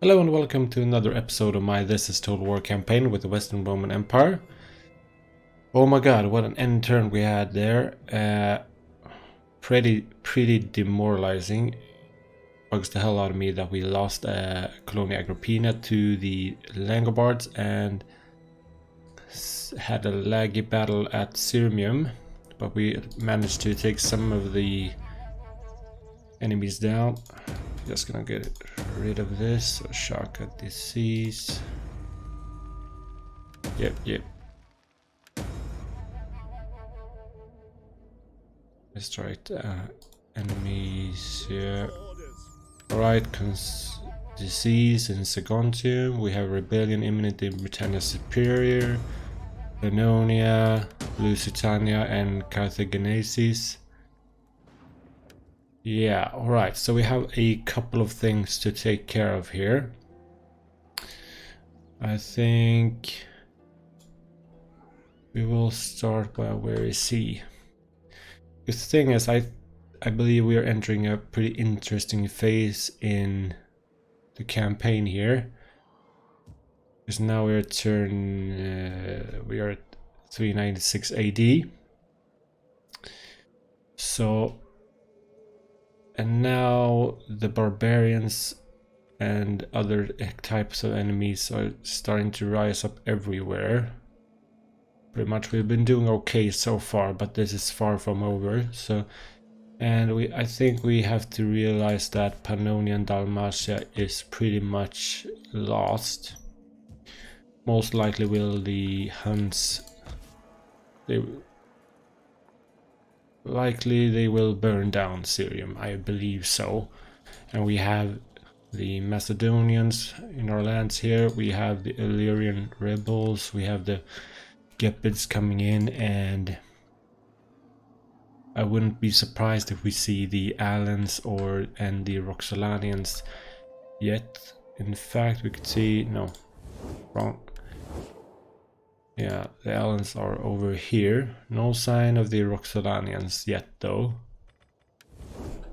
Hello and welcome to another episode of my This Is Total War campaign with the Western Roman Empire. Oh my god, what an end turn we had there. Pretty demoralizing. Bugs the hell out of me that we lost Colonia Agrippina to the Langobards and had a laggy battle at Sirmium, but we managed to take some of the enemies down. Just gonna get rid of this. Shock at disease. Yep. Let's try it. Enemies here. Alright, disease in Saguntium. We have rebellion imminent in Britannia Superior, Pannonia, Lusitania, and Carthagenesis. Yeah, alright, so we have a couple of things to take care of here. I think we will start by where is he? The thing is, I believe we are entering a pretty interesting phase in the campaign here. Because now we're at we are at 396 AD. So, and now the barbarians and other types of enemies are starting to rise up everywhere. Pretty much we've been doing okay so far, but this is far from over. So, and I think we have to realize that Pannonia and Dalmatia is pretty much lost. Most likely will the Huns, they will burn down Syrium, I believe so. And we have the Macedonians in our lands here, we have the Illyrian rebels, we have the Gepids coming in, and I wouldn't be surprised if we see the Alans and the Roxolanians yet. In fact, we could see, no, wrong. Yeah, the Alans are over here. No sign of the Roxolanians yet though.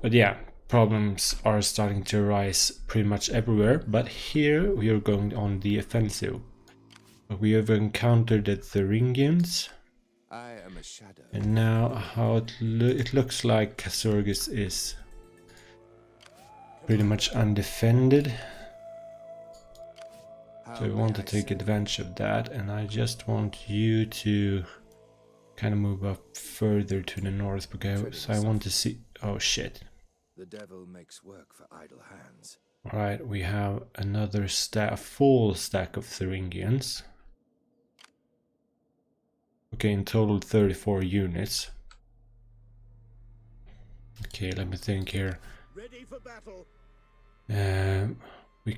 But yeah, problems are starting to rise pretty much everywhere. But here we are going on the offensive. We have encountered the Thuringians. I am a shadow. And now how it looks like Casurgis is pretty much undefended. So we want to take advantage of that, and I just want you to kind of move up further to the north because I want to see. Oh shit. The devil makes work for idle hands. Alright, we have another full stack of Thuringians. Okay, in total 34 units. Okay, let me think here. Ready for battle. We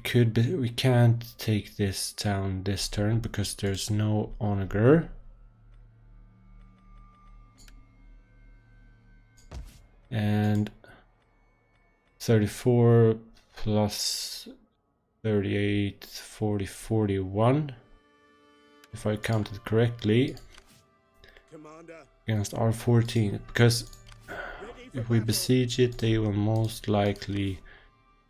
can't take this town this turn because there's no onager. And 34 plus 38, 40, 41. If I counted correctly. Commander. Against R14, because if we besiege it, they will most likely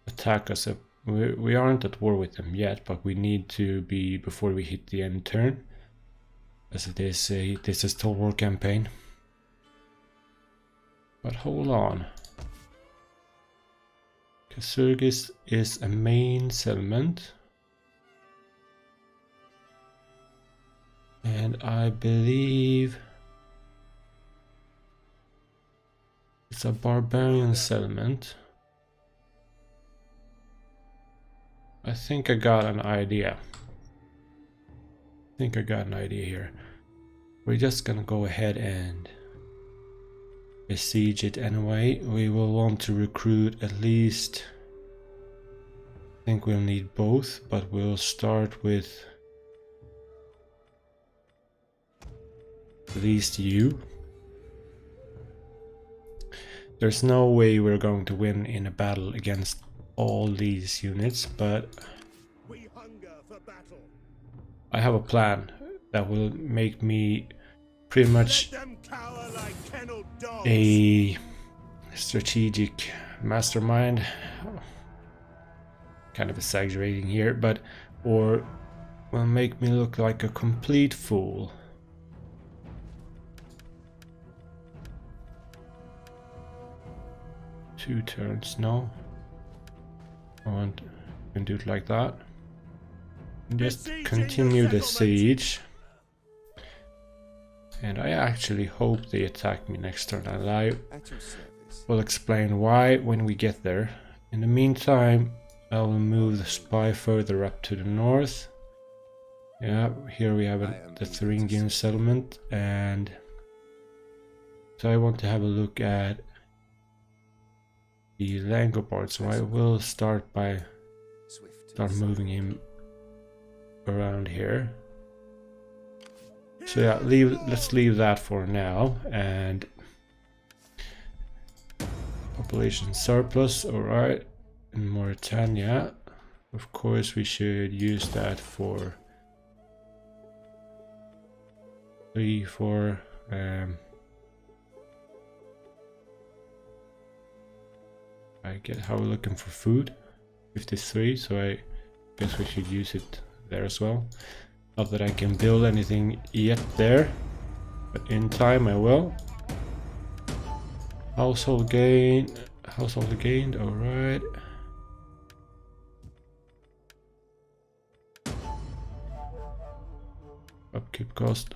attack us. We aren't at war with them yet, but we need to be before we hit the end turn, as it is a This Is Total War campaign. But hold on. Casurgis is a main settlement. And I believe it's a barbarian settlement. I think I got an idea. Here. We're just gonna go ahead and besiege it anyway. We will want to recruit at least, I think we'll need both, but we'll start with at least you. There's no way we're going to win in a battle against all these units, but We hunger for battle. I have a plan that will make me pretty much Let them cower like kenneled dogs. a strategic mastermind. kind of exaggerating here, but or will make me look like a complete fool. Two turns, no. I want can do it like that. And just continue the siege. And I actually hope they attack me next turn, and I will explain why when we get there. In the meantime, I will move the spy further up to the north. Yeah, here we have the Thuringian settlement, and so I want to have a look at the Langobard, so I will start moving him around here. So yeah, let's leave that for now. And population surplus, alright. In Mauritania, of course we should use that for 3, 4 I get how we're looking for food. 53, so I guess we should use it there as well. Not that I can build anything yet there, but in time I will. Household gained, alright. Upkeep cost.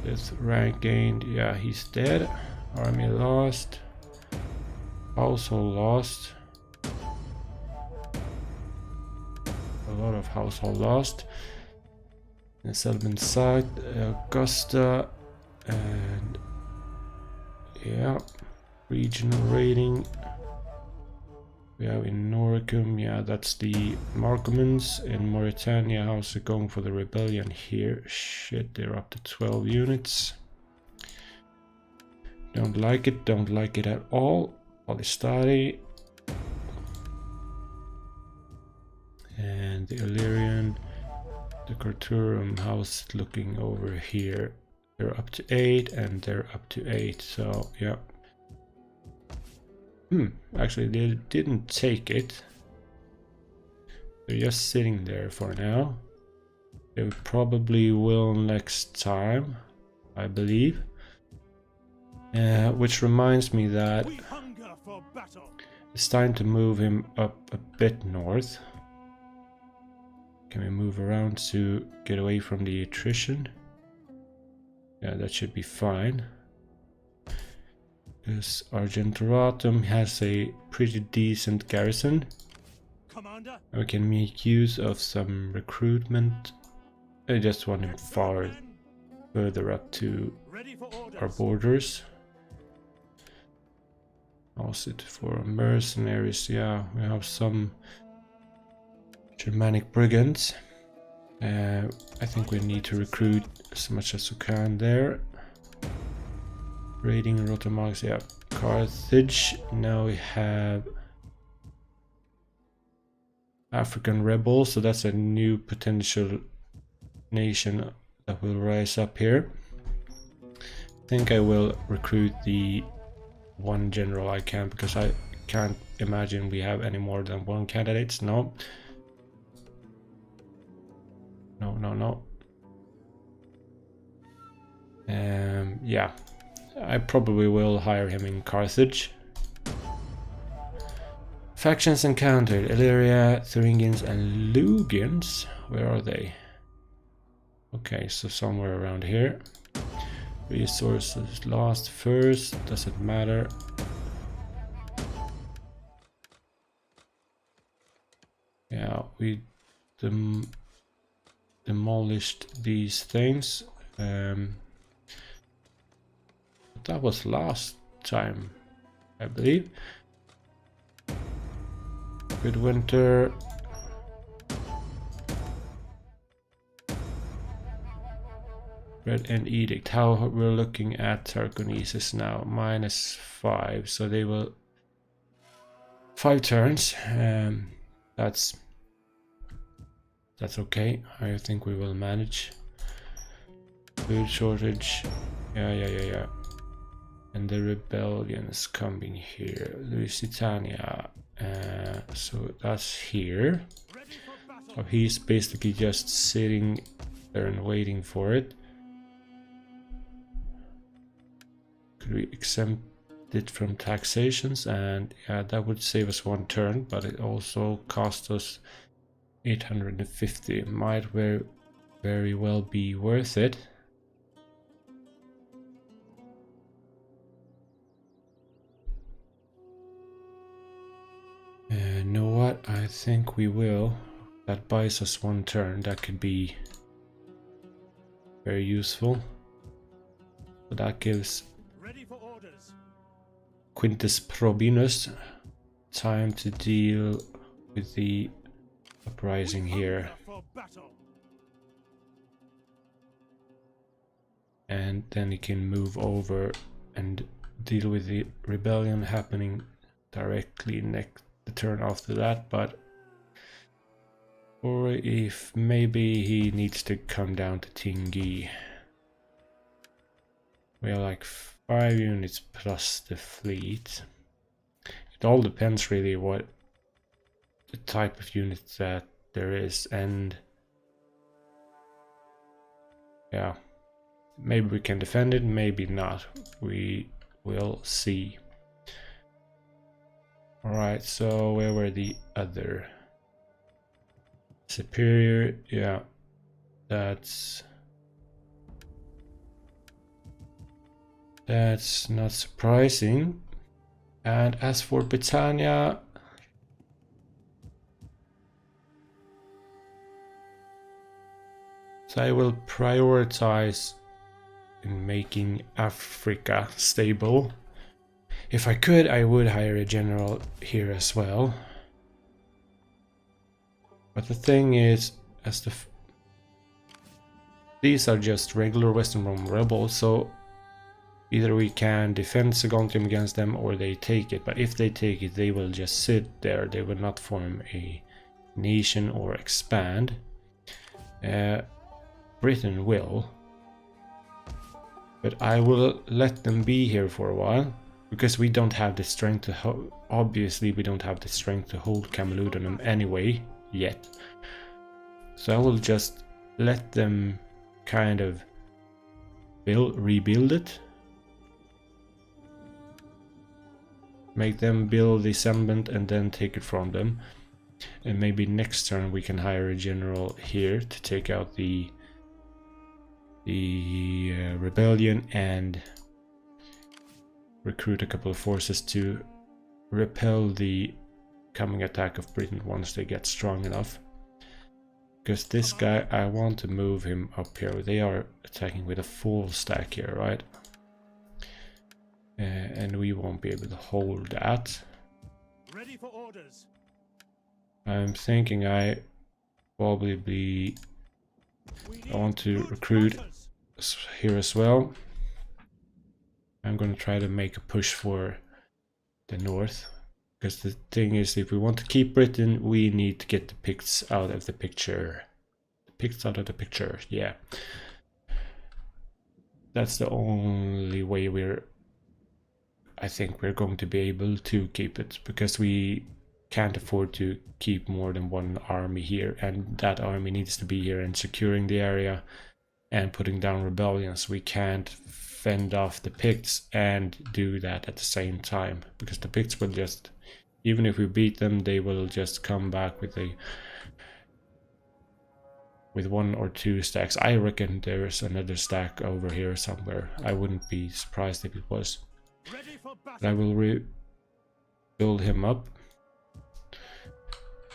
This rank gained, yeah, he's dead. Army lost. Household lost. A lot of household lost. The settlement site, Augusta, and yeah, regional rating. We have in Noricum, yeah, that's the Markomans. In Mauritania, how's it going for the rebellion here? Shit, they're up to 12 units. Don't like it at all. Polystari. And the Illyrian, the Carturum, how's it looking over here? They're up to 8 and they're up to 8, so yeah. Actually they didn't take it. They're just sitting there for now. They probably will next time, I believe. Which reminds me that it's time to move him up a bit north. Can we move around to get away from the attrition? Yeah, that should be fine. Because Argentoratum has a pretty decent garrison. Commander? We can make use of some recruitment. I just want him further up to our borders. Also for mercenaries, yeah, we have some Germanic brigands. I think we need to recruit as much as we can there. Raiding Rotomax, yeah. Carthage. Now we have African rebels, so that's a new potential nation that will rise up here. I think I will recruit the one general I can, because I can't imagine we have any more than one candidates. No. No. Yeah. I probably will hire him in Carthage. Factions encountered: Illyria, Thuringians, and Lugians. Where are they? Okay, so somewhere around here. Resources lost first, doesn't matter. Yeah, we demolished these things. That was last time, I believe. Good winter. Red End Edict. How we're looking at Tarconesis now? -5, so they will 5 turns. That's okay. I think we will manage. Food shortage. Yeah. And the rebellion is coming here. Lusitania So that's here. Ready for battle. So he's basically just sitting there and waiting for it. Could we exempt it from taxations? And yeah, that would save us 1 turn, but it also cost us 850. Might very well be worth it. Know what? I think we will. That buys us 1 turn. That could be very useful. But that gives Ready for orders. Quintus Probinus time to deal with the uprising here. Hunger for battle. And then he can move over and deal with the rebellion happening directly next the turn after that. But or if maybe he needs to come down to Tingi. We are like 5 units plus the fleet. It all depends really what the type of unit that there is, and yeah, maybe we can defend it, maybe not. We will see. Alright, so where were the other? Superior, yeah, that's not surprising. And as for Britannia, so I will prioritize in making Africa stable. If I could, I would hire a general here as well. But the thing is, as these are just regular Western Roman rebels, so either we can defend Saguntium against them or they take it. But if they take it, they will just sit there. They will not form a nation or expand. Britain will. But I will let them be here for a while. Because we don't have the strength to obviously we don't have the strength to hold Camalodunum anyway yet. So I will just let them kind of rebuild it. Make them build the Sembent and then take it from them. And maybe next turn we can hire a general here to take out the rebellion and recruit a couple of forces to repel the coming attack of Britain once they get strong enough. Because this guy, I want to move him up here. They are attacking with a full stack here, right? And we won't be able to hold that. Ready for orders. I'm thinking I probably want to recruit here as well. I'm going to try to make a push for the north. Because the thing is, if we want to keep Britain, we need to get the Picts out of the picture. The Picts out of the picture, yeah. That's the only way I think we're going to be able to keep it. Because we can't afford to keep more than 1 army here. And that army needs to be here and securing the area and putting down rebellions. We can't fend off the Picts and do that at the same time, because the Picts will just, even if we beat them, they will just come back with 1 or 2 stacks. I reckon there's another stack over here somewhere. I wouldn't be surprised if it was. But I will build him up.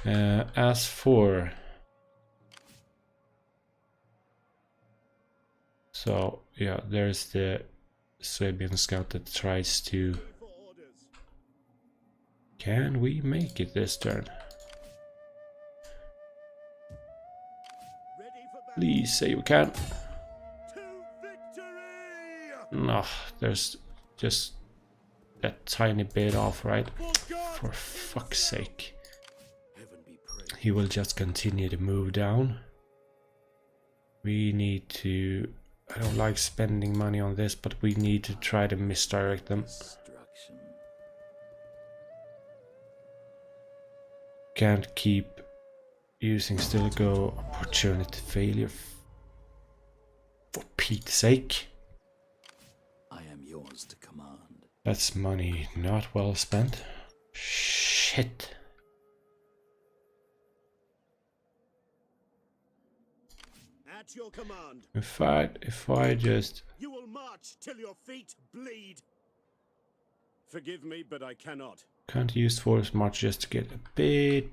As for so yeah, there's the Swabian scout that tries to. Can we make it this turn? Please say we can. No, there's just that tiny bit off, right? For fuck's sake. He will just continue to move down. We need to... I don't like spending money on this, but we need to try to misdirect them. Can't keep using still go opportunity failure. For Pete's sake. I am yours to command. That's money not well spent. Shit. At your command. If I just You will march till your feet bleed. Forgive me, but I cannot. can't use force march just to get a bit,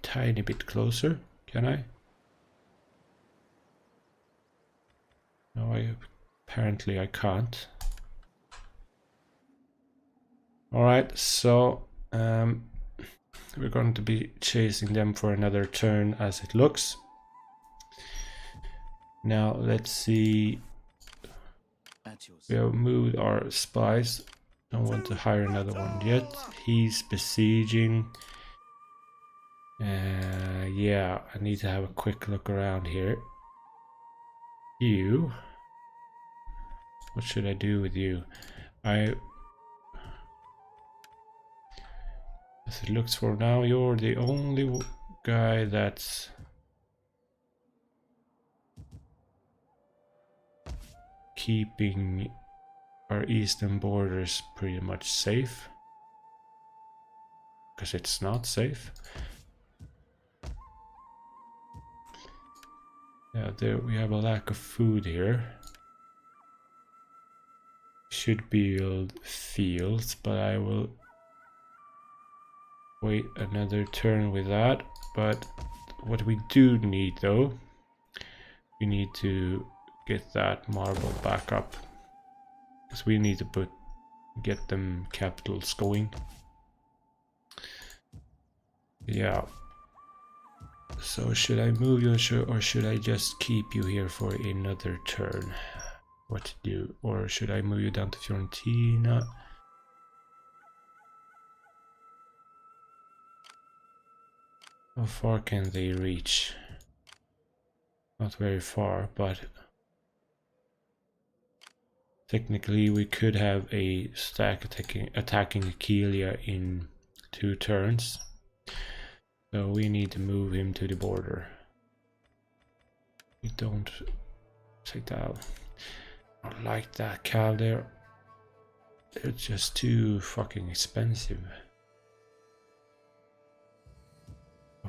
tiny bit closer, can I? No, apparently I can't. Alright, so we're going to be chasing them for another turn as it looks. Now let's see. We have moved our spies. Don't want to hire another one yet. He's besieging. Yeah, I need to have a quick look around here. You. What should I do with you? As it looks for now, you're the only guy that's keeping our eastern borders pretty much safe. Because it's not safe. Yeah, there we have a lack of food here. Should build fields, but I will wait another turn with that. But what we do need though, we need to get that marble back up. Because we need to get them capitals going. Yeah. So should I move you or should I just keep you here for another turn? What to do? Or should I move you down to Fiorentina? How far can they reach? Not very far, but technically we could have a stack attacking Aquilia in 2 turns. So we need to move him to the border. We don't take that out. I don't like that cow there. They're just too fucking expensive.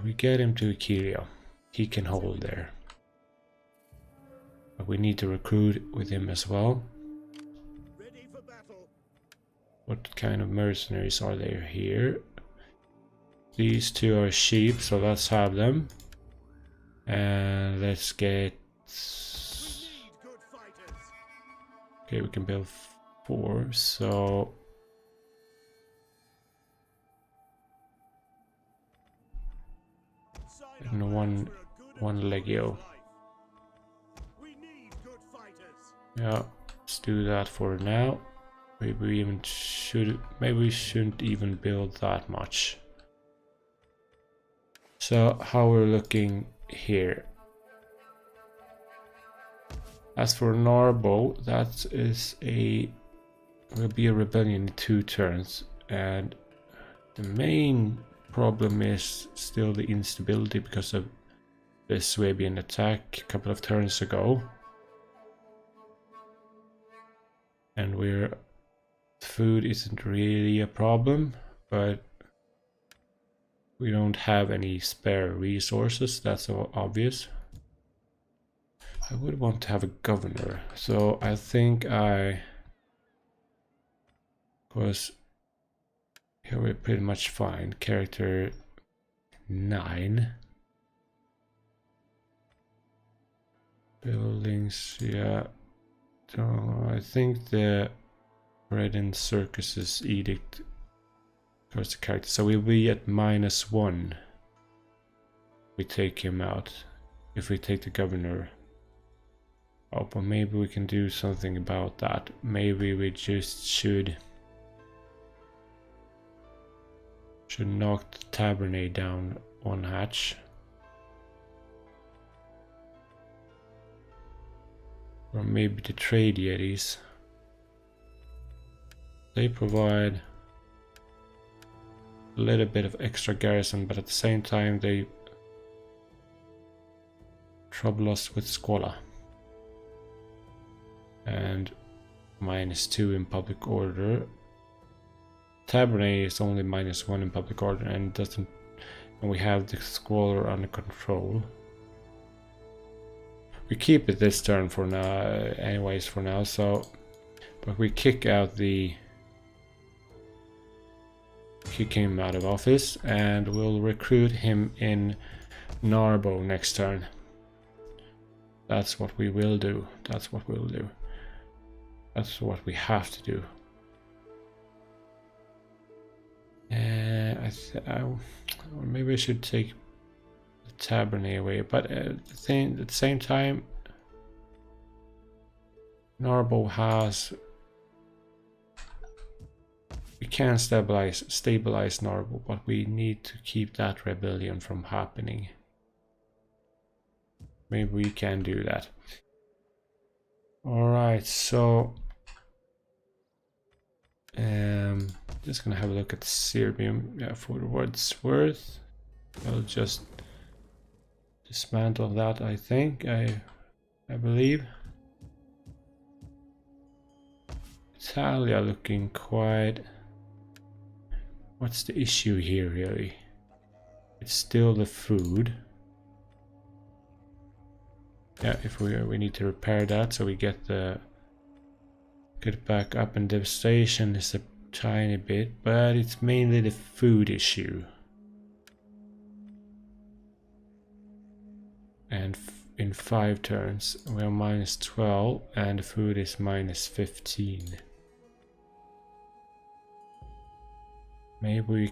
We get him to Aquilia. He can hold there. But we need to recruit with him as well. Ready for battle. What kind of mercenaries are there here? These 2 are sheep, so let's have them. And let's get... Okay, we can build 4, so... And one legio. Yeah, let's do that for now. Maybe we shouldn't even build that much. So how we're looking here. As for Narbo, that will be a rebellion in 2 turns, and the main problem is still the instability because of the Swabian attack a couple of turns ago. And food isn't really a problem, but we don't have any spare resources, that's obvious. I would want to have a governor, so I think because here we're pretty much fine. Character 9. Buildings, yeah. So I think the Bread and Circuses edict goes to character, so we'll be at -1. We take him out if we take the governor. Oh, but maybe we can do something about that. Maybe we just should knock the Tabernae down 1 hatch. Or maybe the trade yetis. They provide a little bit of extra garrison, but at the same time they trouble us with Squala. And -2 in public order. Tabernae is only -1 in public order and doesn't, and we have the Squalor under control. We keep it this turn for now, anyways, for now, so, but we kick him out of office, and we'll recruit him in Narbo next turn. That's what we will do. That's what we'll do. That's what we have to do. Or maybe I should take the Tabernae away, but at the same time, Narbo has. We can stabilize Narbo, but we need to keep that rebellion from happening. Maybe we can do that. Alright, so just gonna have a look at Serbium. Yeah, for what it's worth. I'll just dismantle that, I think. I believe. Italia looking quite. What's the issue here, really? It's still the food. Yeah, if we need to repair that, so we get back up, and devastation is a tiny bit, but it's mainly the food issue. And in 5 turns, we are -12, and the food is -15. Maybe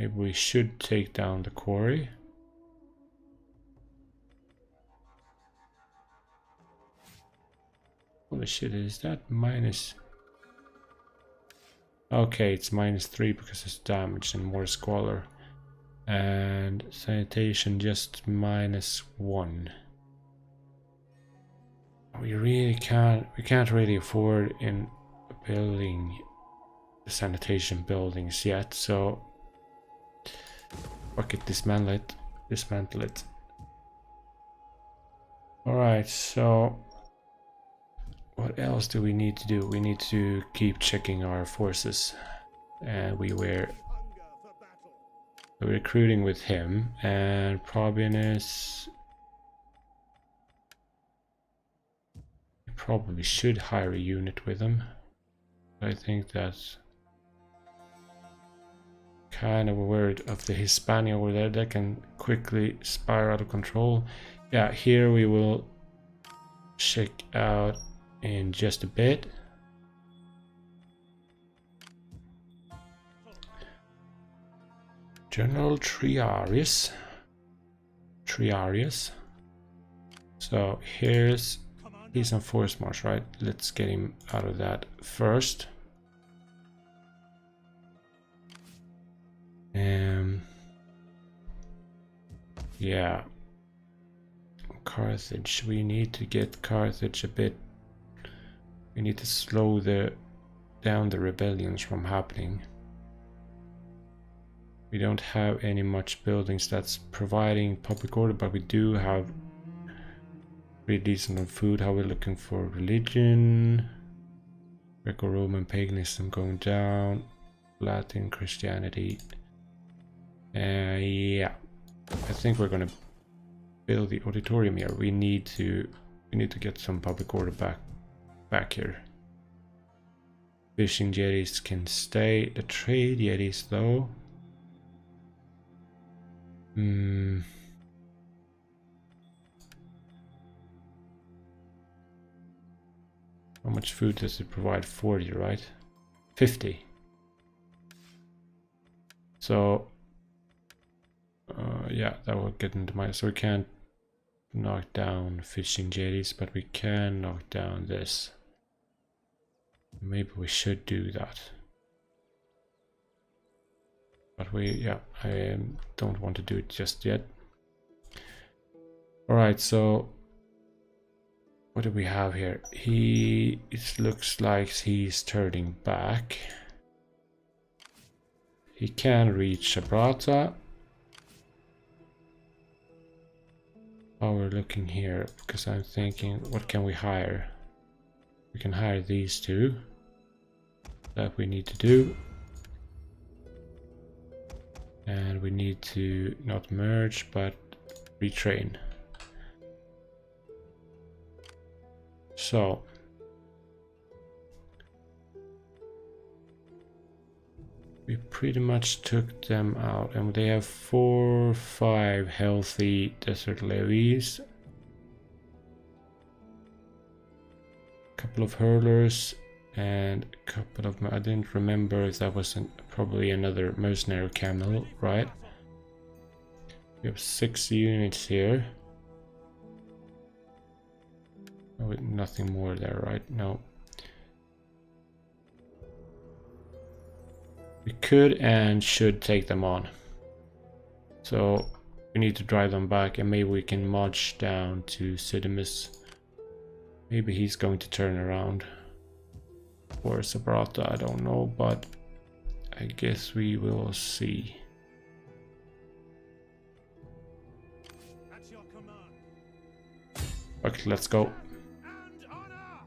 we should take down the quarry. Holy shit, is that minus? Okay, it's -3 because it's damage and more squalor. And sanitation just -1. We can't really afford in building the sanitation buildings yet, so fuck it, dismantle it. Alright, so what else do we need to do? We need to keep checking our forces. And we're recruiting with him, and Probianus. We probably should hire a unit with him. I think that's kind of worried of the Hispania over there that can quickly spiral out of control. Yeah, here we will check out in just a bit. General Triarius. So he's on force march, right? Let's get him out of that first. Yeah. Carthage. We need to get Carthage a bit. We need to slow down the rebellions from happening. We don't have any much buildings that's providing public order, but we do have pretty decent on food. How we're looking for religion. Greco-Roman paganism going down. Latin Christianity. Yeah. I think we're gonna build the auditorium here. We need to get some public order back here. Fishing jetties can stay. The trade jetties though. How much food does it provide? 40, right? 50. So yeah, that will get into my. So we can't knock down fishing jetties, but we can knock down this. Maybe we should do that. But I don't want to do it just yet. Alright, so what do we have here? It looks like he's turning back. He can reach Sabrata. Oh, we're looking here because I'm thinking, what can we hire? We can hire these two. That we need to do. And we need to not merge, but retrain. So. We pretty much took them out, and they have 4 or 5 healthy desert levies. Couple of hurlers and a couple of... I didn't remember if that was probably another mercenary camel, right? We have 6 units here. Oh, nothing more there, right? No. We could and should take them on. So we need to drive them back, and maybe we can march down to Sidimus. Maybe he's going to turn around. Or Sabrata, I don't know, but I guess we will see. At your command. Okay, let's go. And honor.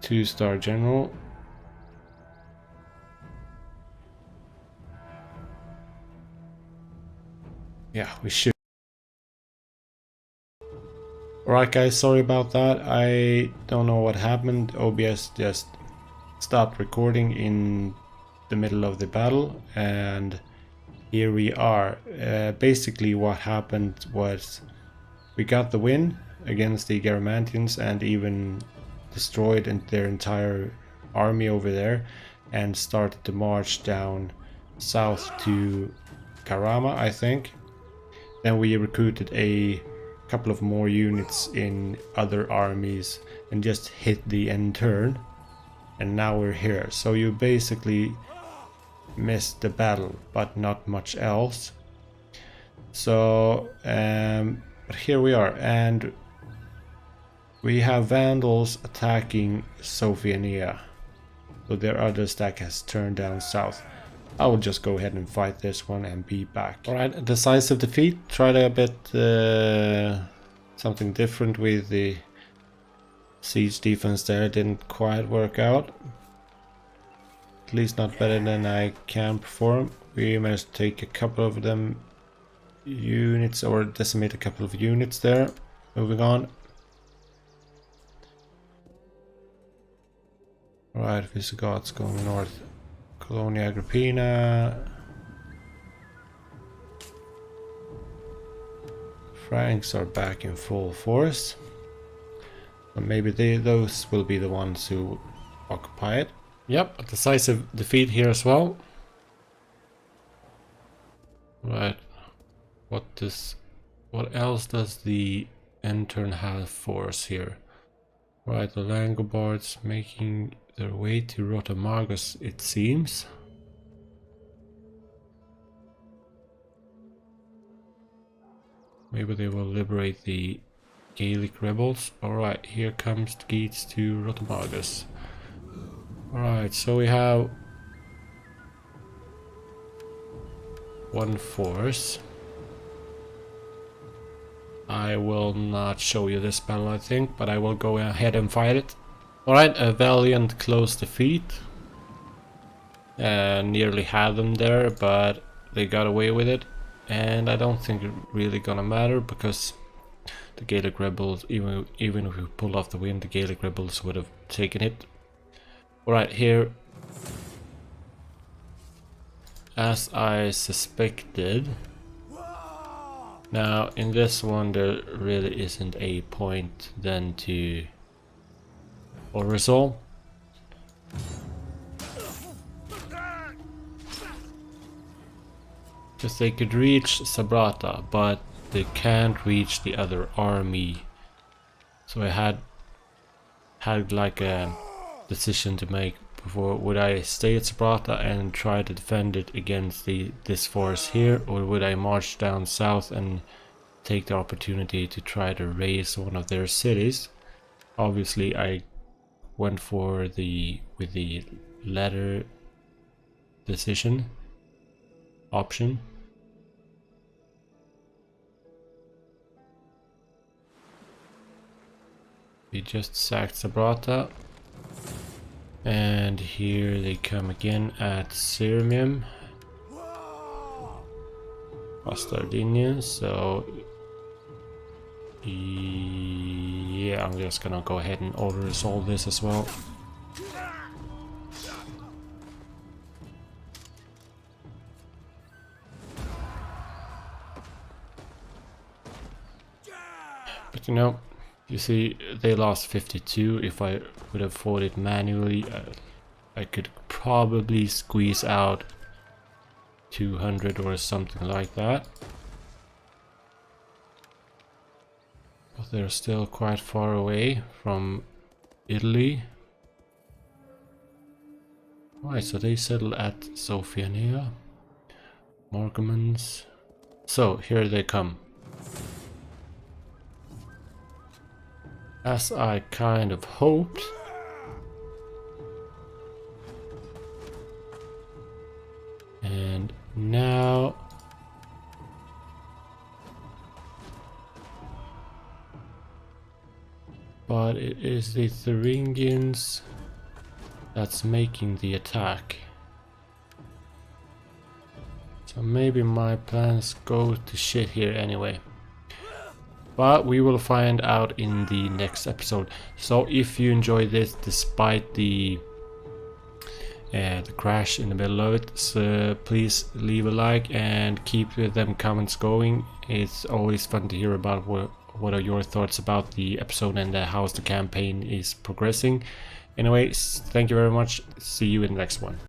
2-star general. Yeah, we should. Alright guys, sorry about that. I don't know what happened. OBS just stopped recording in the middle of the battle, and here we are. Basically what happened was we got the win against the Garamantians and even destroyed their entire army over there, and started to march down south to Karama, I think. Then we recruited a couple of more units in other armies and just hit the end turn, and now we're here. So you basically missed the battle, but not much else. So but here we are, and we have Vandals attacking Sophiania. So their other stack has turned down south. I will just go ahead and fight this one and be back. Alright, decisive defeat. Tried a bit something different with the siege defense there. Didn't quite work out. At least not better than I can perform. We managed to take a couple of them units, or decimate a couple of units there. Moving on. Alright, Visigoths going north. Colonia Agrippina. Franks are back in full force. And maybe those will be the ones who occupy it. Yep, a decisive defeat here as well. Right. What else does the end turn have for us here? Right, the Langobards making their way to Rotomagus, it seems. Maybe they will liberate the Gaelic rebels. Alright, here comes the gates to Rotomagus. Alright, so we have one force. I will not show you this battle, I think, but I will go ahead and fight it. Alright, a valiant close defeat. Nearly had them there, but they got away with it. And I don't think it's really gonna matter, because the Gaelic rebels, even if we pull off the win, the Gaelic rebels would have taken it. Alright, here, as I suspected. Now, in this one, there really isn't a point then to overresolve. Because they could reach Sabrata, but they can't reach the other army. So I had like a decision to make before: would I stay at Sabrata and try to defend it against this force here, or would I march down south and take the opportunity to try to raise one of their cities? Obviously I went for the letter decision option. We just sacked Sabrata, and here they come again at Sirmium, Bastardinia. So yeah, I'm just gonna go ahead and auto-resolve this as well. But you know, you see, they lost 52. If I would have fought it manually, I could probably squeeze out 200 or something like that. But they're still quite far away from Italy. Right, so they settled at Sofiania. Markmans. So here they come. As I kind of hoped. And now but it is the Thuringians that's making the attack. So maybe my plans go to shit here anyway. But we will find out in the next episode. So if you enjoyed this despite the crash in the middle of it, so please leave a like and keep them comments going. It's always fun to hear about what are your thoughts about the episode and how the campaign is progressing. Anyways, thank you very much. See you in the next one.